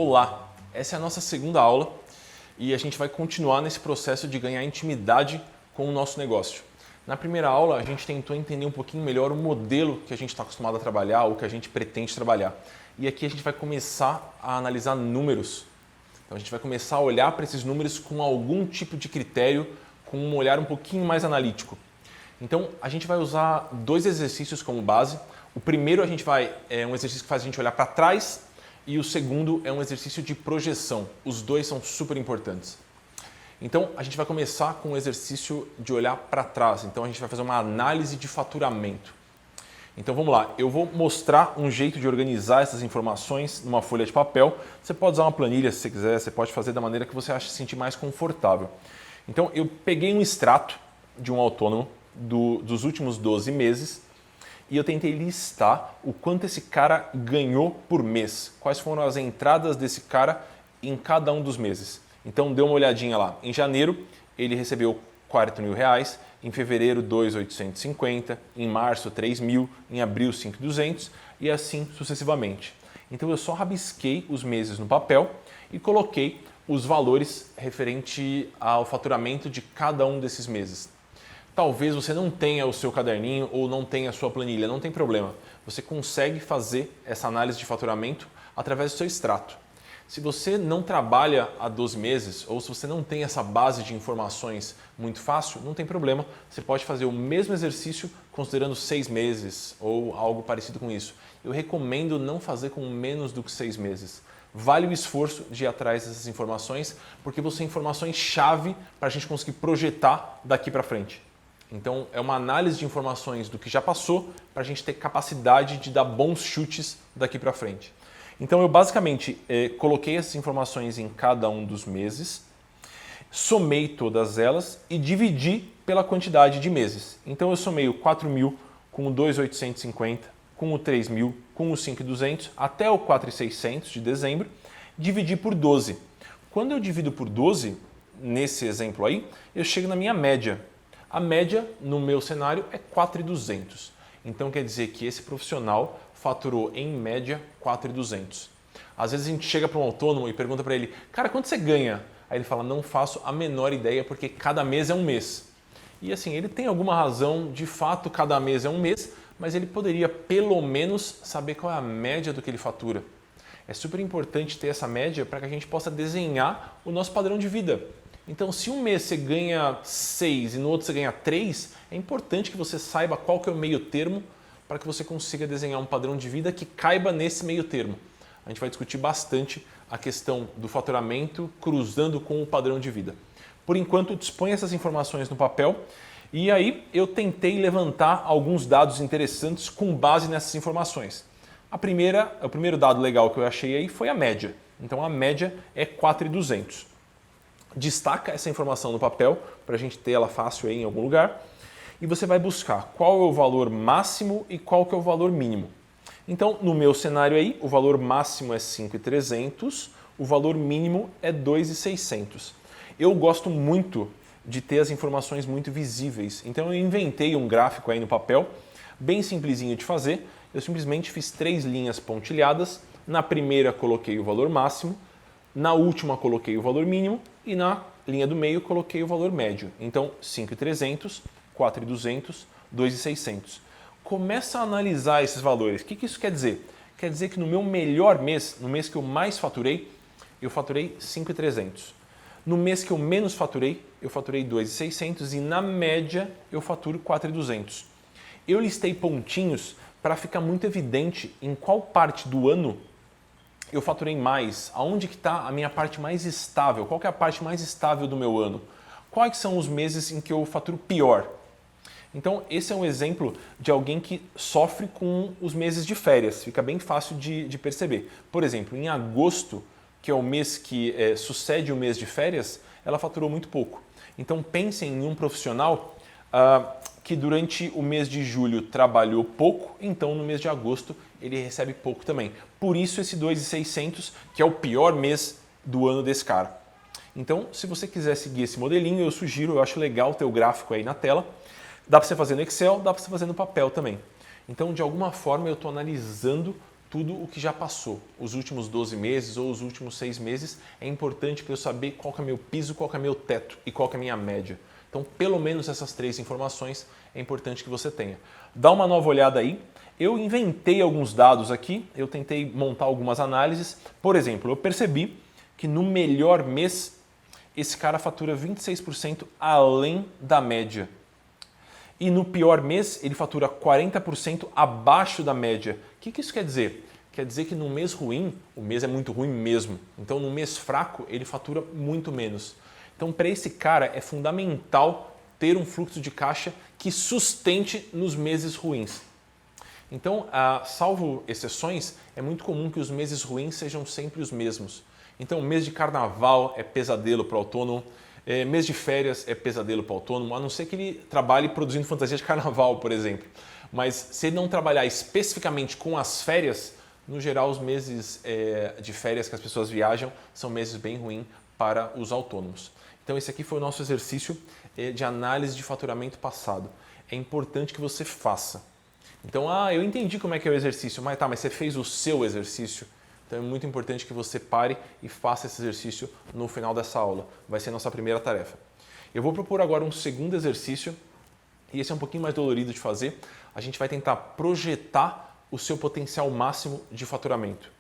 Olá, essa é a nossa segunda aula e a gente vai continuar nesse processo de ganhar intimidade com o nosso negócio. Na primeira aula a gente tentou entender um pouquinho melhor o modelo que a gente está acostumado a trabalhar ou que a gente pretende trabalhar. E aqui a gente vai começar a analisar números. Então a gente vai começar a olhar para esses números com algum tipo de critério, com um olhar um pouquinho mais analítico. Então a gente vai usar dois exercícios como base. O primeiro é um exercício que faz a gente olhar para trás e o segundo é um exercício de projeção. Os dois são super importantes. Então a gente vai começar com o exercício de olhar para trás. Então a gente vai fazer uma análise de faturamento. Então vamos lá, eu vou mostrar um jeito de organizar essas informações numa folha de papel. Você pode usar uma planilha se você quiser, você pode fazer da maneira que você acha se sentir mais confortável. Então eu peguei um extrato de um autônomo dos últimos 12 meses e eu tentei listar o quanto esse cara ganhou por mês, quais foram as entradas desse cara em cada um dos meses. Então dê uma olhadinha lá, em janeiro ele recebeu R$40.000, em fevereiro 2.850, em março 3.000, em abril 5.200 e assim sucessivamente. Então eu só rabisquei os meses no papel e coloquei os valores referente ao faturamento de cada um desses meses. Talvez você não tenha o seu caderninho ou não tenha a sua planilha, não tem problema. Você consegue fazer essa análise de faturamento através do seu extrato. Se você não trabalha há 12 meses ou se você não tem essa base de informações muito fácil, não tem problema. Você pode fazer o mesmo exercício considerando 6 meses ou algo parecido com isso. Eu recomendo não fazer com menos do que 6 meses. Vale o esforço de ir atrás dessas informações porque vão ser informações-chave para a gente conseguir projetar daqui para frente. Então, é uma análise de informações do que já passou para a gente ter capacidade de dar bons chutes daqui para frente. Então, eu basicamente coloquei essas informações em cada um dos meses, somei todas elas e dividi pela quantidade de meses. Então, eu somei o 4.000 com o 2.850, com o 3.000, com o 5.200 até o 4.600 de dezembro, dividi por 12. Quando eu divido por 12, nesse exemplo aí, eu chego na minha média. A média, no meu cenário, é 4.200. Então, quer dizer que esse profissional faturou, em média, 4.200. Às vezes a gente chega para um autônomo e pergunta para ele, cara, quanto você ganha? Aí ele fala, não faço a menor ideia, porque cada mês é um mês. E assim, ele tem alguma razão, de fato, cada mês é um mês, mas ele poderia, pelo menos, saber qual é a média do que ele fatura. É super importante ter essa média para que a gente possa desenhar o nosso padrão de vida. Então, se um mês você ganha 6 e no outro você ganha 3, é importante que você saiba qual que é o meio termo para que você consiga desenhar um padrão de vida que caiba nesse meio termo. A gente vai discutir bastante a questão do faturamento cruzando com o padrão de vida. Por enquanto, disponha essas informações no papel e aí eu tentei levantar alguns dados interessantes com base nessas informações. O primeiro dado legal que eu achei aí foi a média. Então, a média é 4.200. Destaca essa informação no papel para a gente ter ela fácil aí em algum lugar e você vai buscar qual é o valor máximo e qual que é o valor mínimo. Então, no meu cenário aí, o valor máximo é 5.300, o valor mínimo é 2.600. Eu gosto muito de ter as informações muito visíveis, então eu inventei um gráfico aí no papel, bem simplesinho de fazer. Eu simplesmente fiz 3 linhas pontilhadas, na primeira coloquei o valor máximo, na última coloquei o valor mínimo e na linha do meio coloquei o valor médio. Então 5.300, 4.200, 2.600. Começa a analisar esses valores. O que isso quer dizer? Quer dizer que no meu melhor mês, no mês que eu mais faturei, eu faturei 5.300. No mês que eu menos faturei, eu faturei 2.600 e na média eu faturo 4.200. Eu listei pontinhos para ficar muito evidente em qual parte do ano eu faturei mais, aonde que está a minha parte mais estável, qual que é a parte mais estável do meu ano, quais são os meses em que eu faturo pior. Então esse é um exemplo de alguém que sofre com os meses de férias, fica bem fácil de perceber. Por exemplo, em agosto, que é o mês que sucede o mês de férias, ela faturou muito pouco. Então pensem em um profissional que durante o mês de julho trabalhou pouco, então no mês de agosto ele recebe pouco também. Por isso esse 2.600, que é o pior mês do ano desse cara. Então, se você quiser seguir esse modelinho, eu sugiro, eu acho legal ter o gráfico aí na tela. Dá para você fazer no Excel, dá para você fazer no papel também. Então, de alguma forma, eu estou analisando tudo o que já passou, os últimos 12 meses ou os últimos 6 meses, é importante para eu saber qual que é meu piso, qual que é meu teto e qual que é a minha média. Então, pelo menos essas 3 informações é importante que você tenha. Dá uma nova olhada aí. Eu inventei alguns dados aqui, eu tentei montar algumas análises. Por exemplo, eu percebi que no melhor mês, esse cara fatura 26% além da média. E no pior mês, ele fatura 40% abaixo da média. O que isso quer dizer? Quer dizer que no mês ruim, o mês é muito ruim mesmo. Então, no mês fraco, ele fatura muito menos. Então, para esse cara, é fundamental ter um fluxo de caixa que sustente nos meses ruins. Então, salvo exceções, é muito comum que os meses ruins sejam sempre os mesmos. Então, mês de carnaval é pesadelo para o autônomo, mês de férias é pesadelo para o autônomo, a não ser que ele trabalhe produzindo fantasia de carnaval, por exemplo. Mas se ele não trabalhar especificamente com as férias, no geral os meses de férias que as pessoas viajam são meses bem ruins para os autônomos. Então esse aqui foi o nosso exercício de análise de faturamento passado. É importante que você faça. Então, eu entendi como é que é o exercício, mas você fez o seu exercício? Então é muito importante que você pare e faça esse exercício no final dessa aula. Vai ser a nossa primeira tarefa. Eu vou propor agora um segundo exercício, e esse é um pouquinho mais dolorido de fazer. A gente vai tentar projetar o seu potencial máximo de faturamento.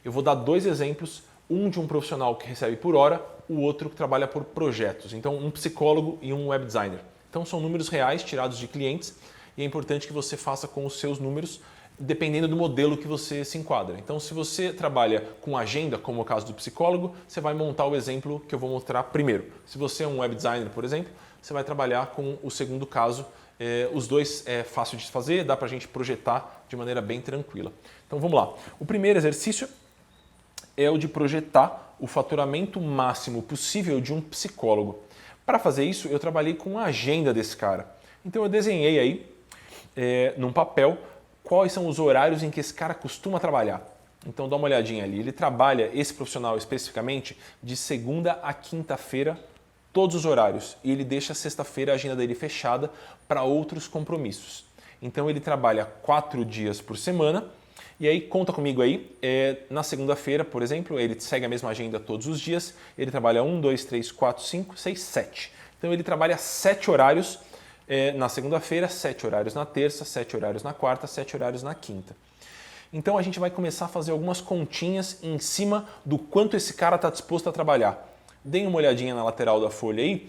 Eu vou dar 2 exemplos, um de um profissional que recebe por hora, o outro que trabalha por projetos. Então, um psicólogo e um web designer. Então, são números reais tirados de clientes e é importante que você faça com os seus números dependendo do modelo que você se enquadra. Então, se você trabalha com agenda, como é o caso do psicólogo, você vai montar o exemplo que eu vou mostrar primeiro. Se você é um web designer, por exemplo, você vai trabalhar com o segundo caso. Os dois é fácil de fazer, dá para a gente projetar de maneira bem tranquila. Então, vamos lá. O primeiro exercício é o de projetar o faturamento máximo possível de um psicólogo. Para fazer isso, eu trabalhei com a agenda desse cara. Então, eu desenhei aí, num papel, quais são os horários em que esse cara costuma trabalhar. Então dá uma olhadinha ali. Ele trabalha, esse profissional especificamente, de segunda a quinta-feira, todos os horários. E ele deixa sexta-feira a agenda dele fechada para outros compromissos. Então ele trabalha 4 dias por semana. E aí, conta comigo aí, na segunda-feira, por exemplo, ele segue a mesma agenda todos os dias. Ele trabalha 1, 2, 3, 4, 5, 6, 7. Então ele trabalha 7 horários na segunda-feira, 7 horários na terça, 7 horários na quarta, 7 horários na quinta. Então a gente vai começar a fazer algumas continhas em cima do quanto esse cara está disposto a trabalhar. Deem uma olhadinha na lateral da folha aí.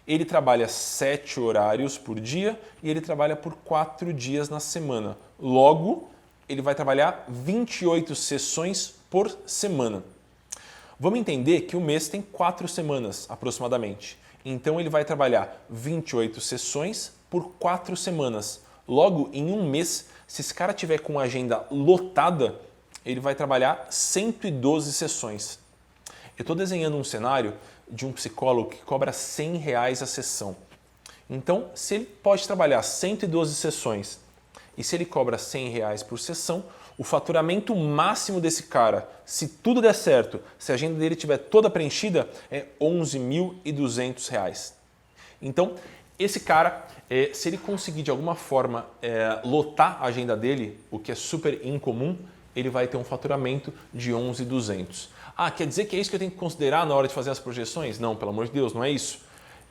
Ele trabalha 7 horários por dia e ele trabalha por 4 dias na semana. Logo, ele vai trabalhar 28 sessões por semana. Vamos entender que o mês tem 4 semanas aproximadamente. Então ele vai trabalhar 28 sessões por 4 semanas. Logo, em um mês, se esse cara tiver com a agenda lotada, ele vai trabalhar 112 sessões. Eu estou desenhando um cenário de um psicólogo que cobra R$100 a sessão. Então, se ele pode trabalhar 112 sessões e se ele cobra R$100 por sessão, o faturamento máximo desse cara, se tudo der certo, se a agenda dele estiver toda preenchida, é R$11.200. Então, esse cara, se ele conseguir de alguma forma lotar a agenda dele, o que é super incomum, ele vai ter um faturamento de 11.200. Quer dizer que é isso que eu tenho que considerar na hora de fazer as projeções? Não, pelo amor de Deus, não é isso.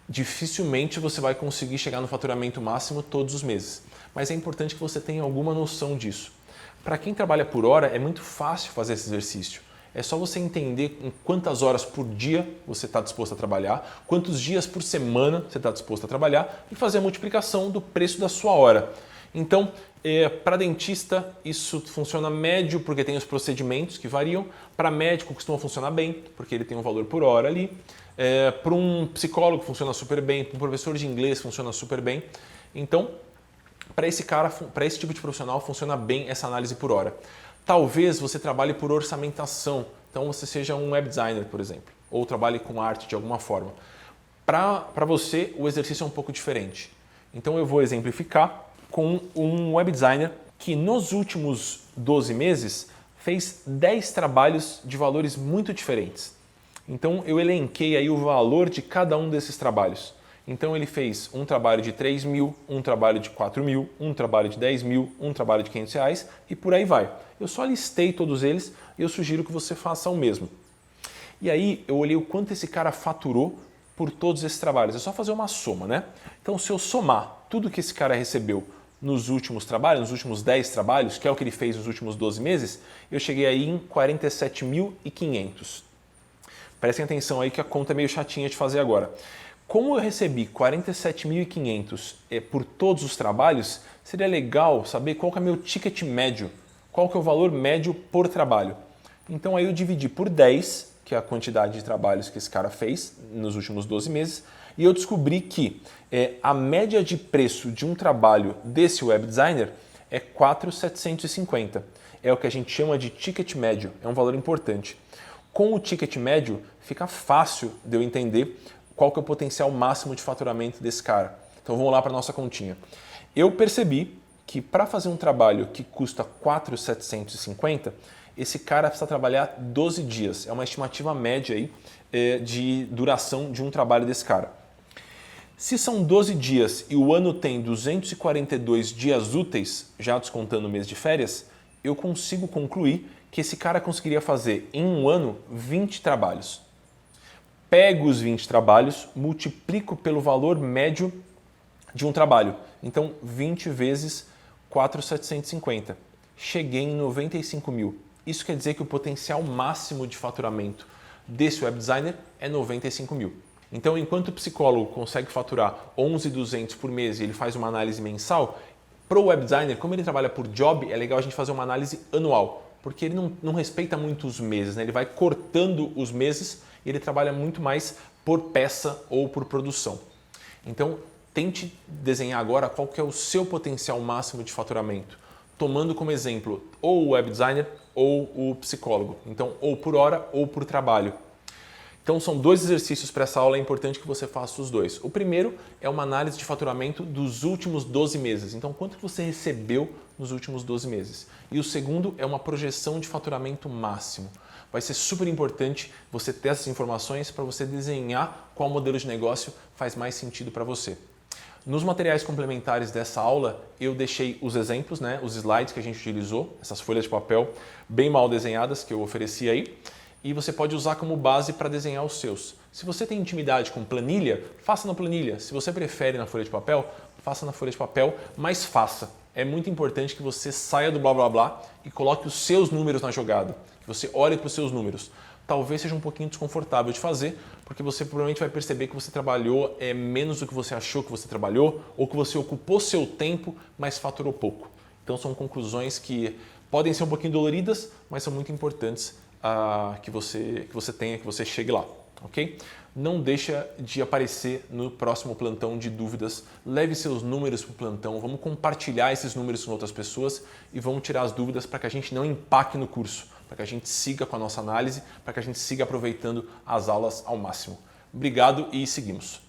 Dificilmente você vai conseguir chegar no faturamento máximo todos os meses, mas é importante que você tenha alguma noção disso. Para quem trabalha por hora, é muito fácil fazer esse exercício. É só você entender em quantas horas por dia você está disposto a trabalhar, quantos dias por semana você está disposto a trabalhar e fazer a multiplicação do preço da sua hora. Então, para dentista, isso funciona médio porque tem os procedimentos que variam. Para médico, costuma funcionar bem, porque ele tem um valor por hora ali. Para um psicólogo, funciona super bem. Para um professor de inglês, funciona super bem. Então, para esse tipo de profissional, funciona bem essa análise por hora. Talvez você trabalhe por orçamentação. Então, você seja um web designer, por exemplo, ou trabalhe com arte de alguma forma. Para você, o exercício é um pouco diferente. Então, eu vou exemplificar com um web designer que nos últimos 12 meses fez 10 trabalhos de valores muito diferentes. Então eu elenquei aí o valor de cada um desses trabalhos. Então ele fez um trabalho de 3 mil, um trabalho de 4 mil, um trabalho de 10 mil, um trabalho de R$ 500 e por aí vai. Eu só listei todos eles e eu sugiro que você faça o mesmo. E aí eu olhei o quanto esse cara faturou por todos esses trabalhos. É só fazer uma soma, né? Então se eu somar tudo que esse cara recebeu nos últimos trabalhos, nos últimos 10 trabalhos, que é o que ele fez nos últimos 12 meses, eu cheguei aí em 47.500. Prestem atenção aí que a conta é meio chatinha de fazer agora. Como eu recebi 47.500 por todos os trabalhos, seria legal saber qual que é meu ticket médio, qual que é o valor médio por trabalho. Então aí eu dividi por 10, que é a quantidade de trabalhos que esse cara fez nos últimos 12 meses, e eu descobri que a média de preço de um trabalho desse web designer é 4.750. É o que a gente chama de ticket médio, é um valor importante. Com o ticket médio, fica fácil de eu entender qual que é o potencial máximo de faturamento desse cara. Então vamos lá para a nossa continha. Eu percebi que para fazer um trabalho que custa 4.750, esse cara precisa trabalhar 12 dias. É uma estimativa média aí, de duração de um trabalho desse cara. Se são 12 dias e o ano tem 242 dias úteis, já descontando o mês de férias, eu consigo concluir que esse cara conseguiria fazer em um ano 20 trabalhos. Pego os 20 trabalhos, multiplico pelo valor médio de um trabalho. Então, 20 vezes 4.750. Cheguei em 95 mil. Isso quer dizer que o potencial máximo de faturamento desse web designer é 95 mil. Então, enquanto o psicólogo consegue faturar 11.200 por mês e ele faz uma análise mensal, para o web designer, como ele trabalha por job, é legal a gente fazer uma análise anual, porque ele não respeita muito os meses, né? Ele vai cortando os meses e ele trabalha muito mais por peça ou por produção. Então, tente desenhar agora qual que é o seu potencial máximo de faturamento, tomando como exemplo ou o web designer ou o psicólogo. Então, ou por hora ou por trabalho. Então, são 2 exercícios para essa aula, é importante que você faça os 2. O primeiro é uma análise de faturamento dos últimos 12 meses. Então, quanto que você recebeu nos últimos 12 meses? E o segundo é uma projeção de faturamento máximo. Vai ser super importante você ter essas informações para você desenhar qual modelo de negócio faz mais sentido para você. Nos materiais complementares dessa aula, eu deixei os exemplos, né, os slides que a gente utilizou, essas folhas de papel bem mal desenhadas que eu ofereci aí, e você pode usar como base para desenhar os seus. Se você tem intimidade com planilha, faça na planilha. Se você prefere na folha de papel, faça na folha de papel, mas faça. É muito importante que você saia do blá blá blá e coloque os seus números na jogada, que você olhe para os seus números. Talvez seja um pouquinho desconfortável de fazer, porque você provavelmente vai perceber que você trabalhou menos do que você achou que você trabalhou, ou que você ocupou seu tempo, mas faturou pouco. Então são conclusões que podem ser um pouquinho doloridas, mas são muito importantes que você tenha, que você chegue lá, ok? Não deixa de aparecer no próximo plantão de dúvidas, leve seus números para o plantão, vamos compartilhar esses números com outras pessoas e vamos tirar as dúvidas para que a gente não empaque no curso, para que a gente siga com a nossa análise, para que a gente siga aproveitando as aulas ao máximo. Obrigado e seguimos.